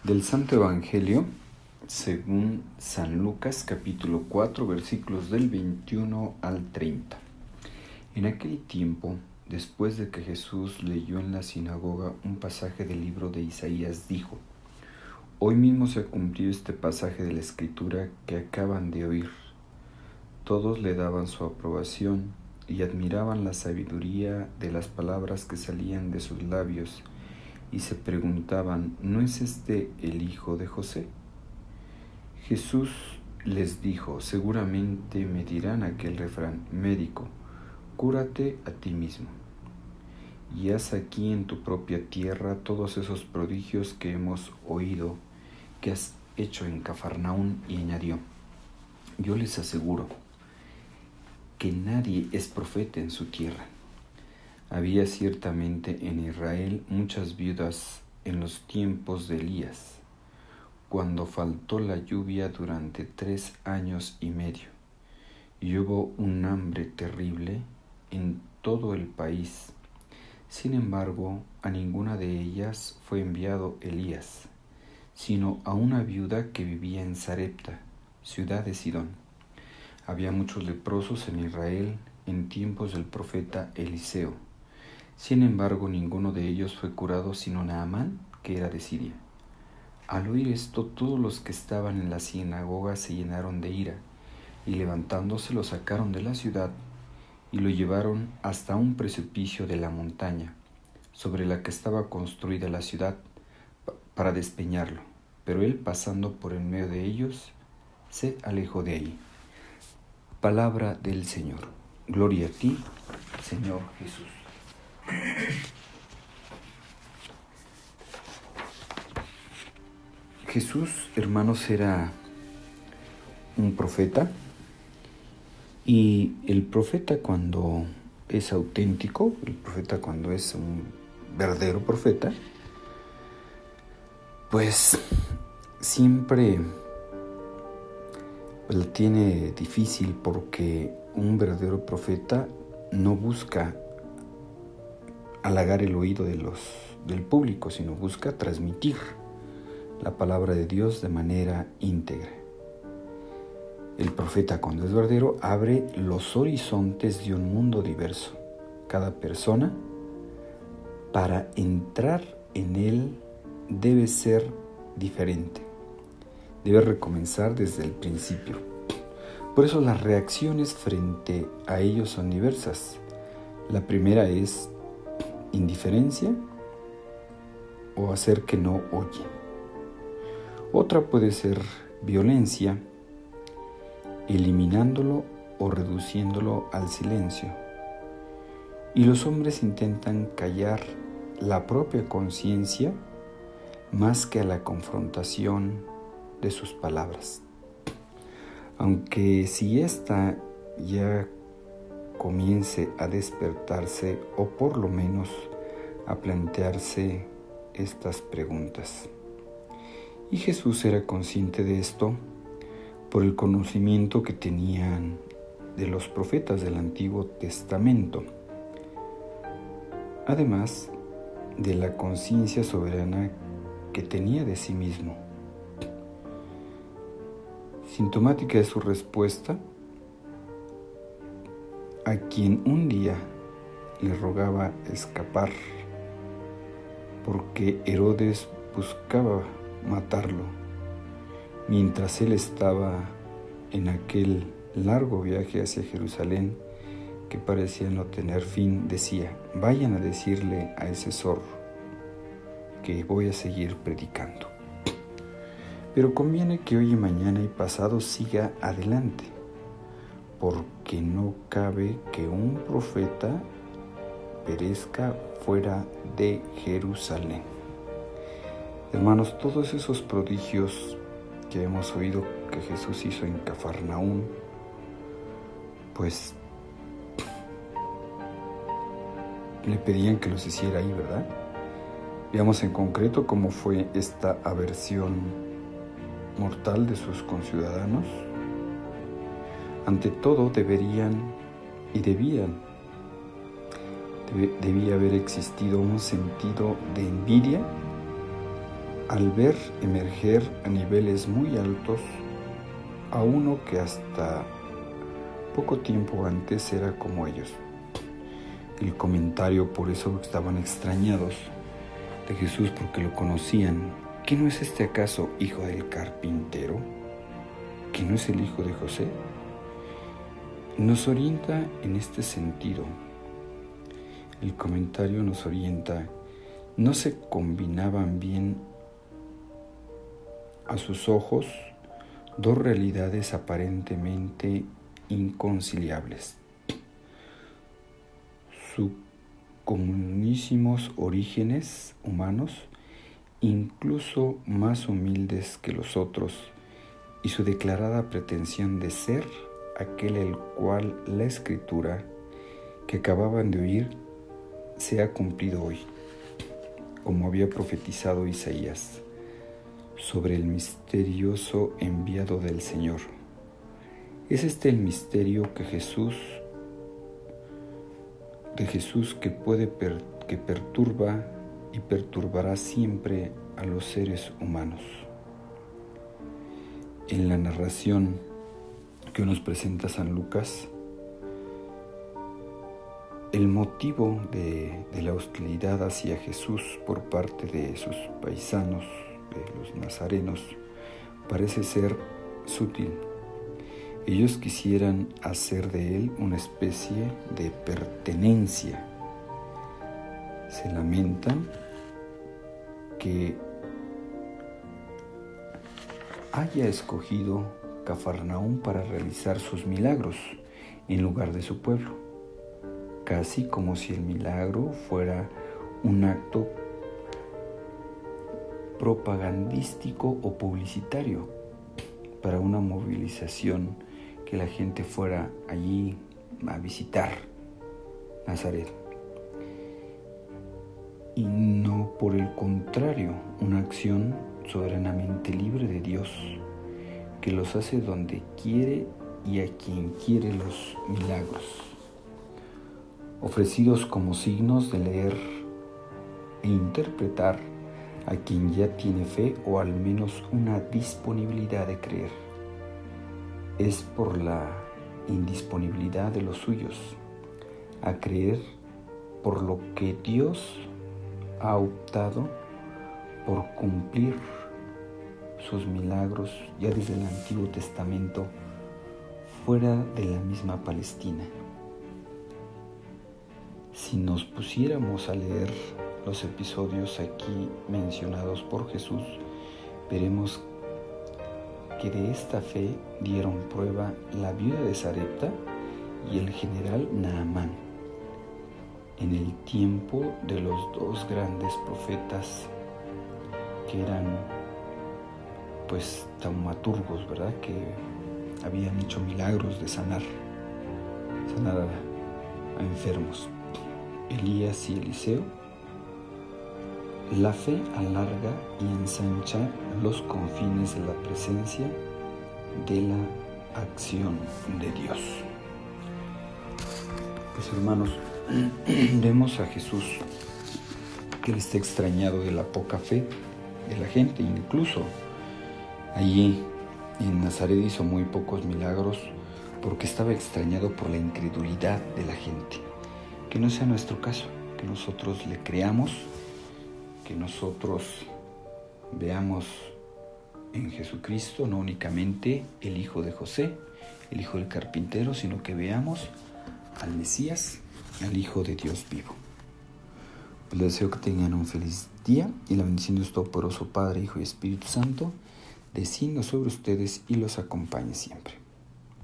Del Santo Evangelio según San Lucas, capítulo 4, versículos del 21 al 30. En aquel tiempo, después de que Jesús leyó en la sinagoga un pasaje del libro de Isaías, dijo: Hoy mismo se ha cumplido este pasaje de la Escritura que acaban de oír. Todos le daban su aprobación y admiraban la sabiduría de las palabras que salían de sus labios, y se preguntaban: ¿no es este el hijo de José? Jesús les dijo: seguramente me dirán aquel refrán: médico, cúrate a ti mismo, y haz aquí en tu propia tierra todos esos prodigios que hemos oído que has hecho en Cafarnaún. Y añadió: yo les aseguro que nadie es profeta en su tierra. Había ciertamente en Israel muchas viudas en los tiempos de Elías, cuando faltó la lluvia durante 3 años y medio, y hubo un hambre terrible en todo el país. Sin embargo, a ninguna de ellas fue enviado Elías, sino a una viuda que vivía en Sarepta, ciudad de Sidón. Había muchos leprosos en Israel en tiempos del profeta Eliseo. Sin embargo, ninguno de ellos fue curado, sino Naamán, que era de Siria. Al oír esto, todos los que estaban en la sinagoga se llenaron de ira, y levantándose lo sacaron de la ciudad y lo llevaron hasta un precipicio de la montaña, sobre la que estaba construida la ciudad, para despeñarlo. Pero él, pasando por en medio de ellos, se alejó de ahí. Palabra del Señor. Gloria a ti, Señor Jesús. Jesús, hermanos, era un profeta, y el profeta, cuando es auténtico, el profeta cuando es un verdadero profeta, pues siempre la tiene difícil, porque un verdadero profeta no busca halagar el oído del público, sino busca transmitir la palabra de Dios de manera íntegra. El profeta, cuando es verdadero, abre los horizontes de un mundo diverso. Cada persona, para entrar en él, debe ser diferente. Debe recomenzar desde el principio. Por eso las reacciones frente a ellos son diversas. La primera es indiferencia o hacer que no oye. Otra puede ser violencia, eliminándolo o reduciéndolo al silencio. Y los hombres intentan callar la propia conciencia más que a la confrontación de sus palabras. Aunque si ésta ya comience a despertarse, o por lo menos a plantearse estas preguntas. Y Jesús era consciente de esto por el conocimiento que tenían de los profetas del Antiguo Testamento, además de la conciencia soberana que tenía de sí mismo. Sintomática es su respuesta a quien un día le rogaba escapar, porque Herodes buscaba matarlo, mientras él estaba en aquel largo viaje hacia Jerusalén que parecía no tener fin. Decía: vayan a decirle a ese zorro que voy a seguir predicando. Pero conviene que hoy y mañana y pasado siga adelante, porque no cabe que un profeta perezca fuera de Jerusalén. Hermanos, todos esos prodigios que hemos oído que Jesús hizo en Cafarnaún, pues le pedían que los hiciera ahí, ¿verdad? Veamos en concreto cómo fue esta aversión mortal de sus conciudadanos. Ante todo, debía haber existido un sentido de envidia al ver emerger a niveles muy altos a uno que hasta poco tiempo antes era como ellos. El comentario, por eso estaban extrañados de Jesús, porque lo conocían. ¿Que no es este acaso hijo del carpintero? ¿Que no es el hijo de José? Nos orienta en este sentido. El comentario nos orienta. No se combinaban bien a sus ojos dos realidades aparentemente inconciliables. Sus comunísimos orígenes humanos, incluso más humildes que los otros, y su declarada pretensión de ser aquel el cual la Escritura que acababan de oír se ha cumplido hoy, como había profetizado Isaías, sobre el misterioso enviado del Señor. Es este el misterio de Jesús que perturba y perturbará siempre a los seres humanos. En la narración que nos presenta San Lucas, el motivo de la hostilidad hacia Jesús por parte de sus paisanos, de los nazarenos, parece ser sutil. Ellos quisieran hacer de él una especie de pertenencia. Se lamentan que haya escogido Cafarnaúm para realizar sus milagros en lugar de su pueblo, casi como si el milagro fuera un acto propagandístico o publicitario para una movilización, que la gente fuera allí a visitar Nazaret. Y no, por el contrario, una acción soberanamente libre de Dios, que los hace donde quiere y a quien quiere los milagros, ofrecidos como signos de leer e interpretar a quien ya tiene fe o al menos una disponibilidad de creer. Es por la indisponibilidad de los suyos a creer por lo que Dios ha optado por cumplir sus milagros ya desde el Antiguo Testamento fuera de la misma Palestina. Si nos pusiéramos a leer los episodios aquí mencionados por Jesús, veremos que de esta fe dieron prueba la viuda de Sarepta y el general Naamán, en el tiempo de los dos grandes profetas que eran taumaturgos, ¿verdad? Que habían hecho milagros de sanar a enfermos, Elías y Eliseo. La fe alarga y ensancha los confines de la presencia de la acción de Dios. Pues hermanos, vemos a Jesús que él está extrañado de la poca fe de la gente. Incluso allí en Nazaret hizo muy pocos milagros porque estaba extrañado por la incredulidad de la gente. Que no sea nuestro caso, que nosotros le creamos, que nosotros veamos en Jesucristo no únicamente el hijo de José, el hijo del carpintero, sino que veamos al Mesías, al Hijo de Dios vivo. Les deseo que tengan un feliz día y la bendición de Dios Todopoderoso, Padre, Hijo y Espíritu Santo, descienda sobre ustedes y los acompañe siempre.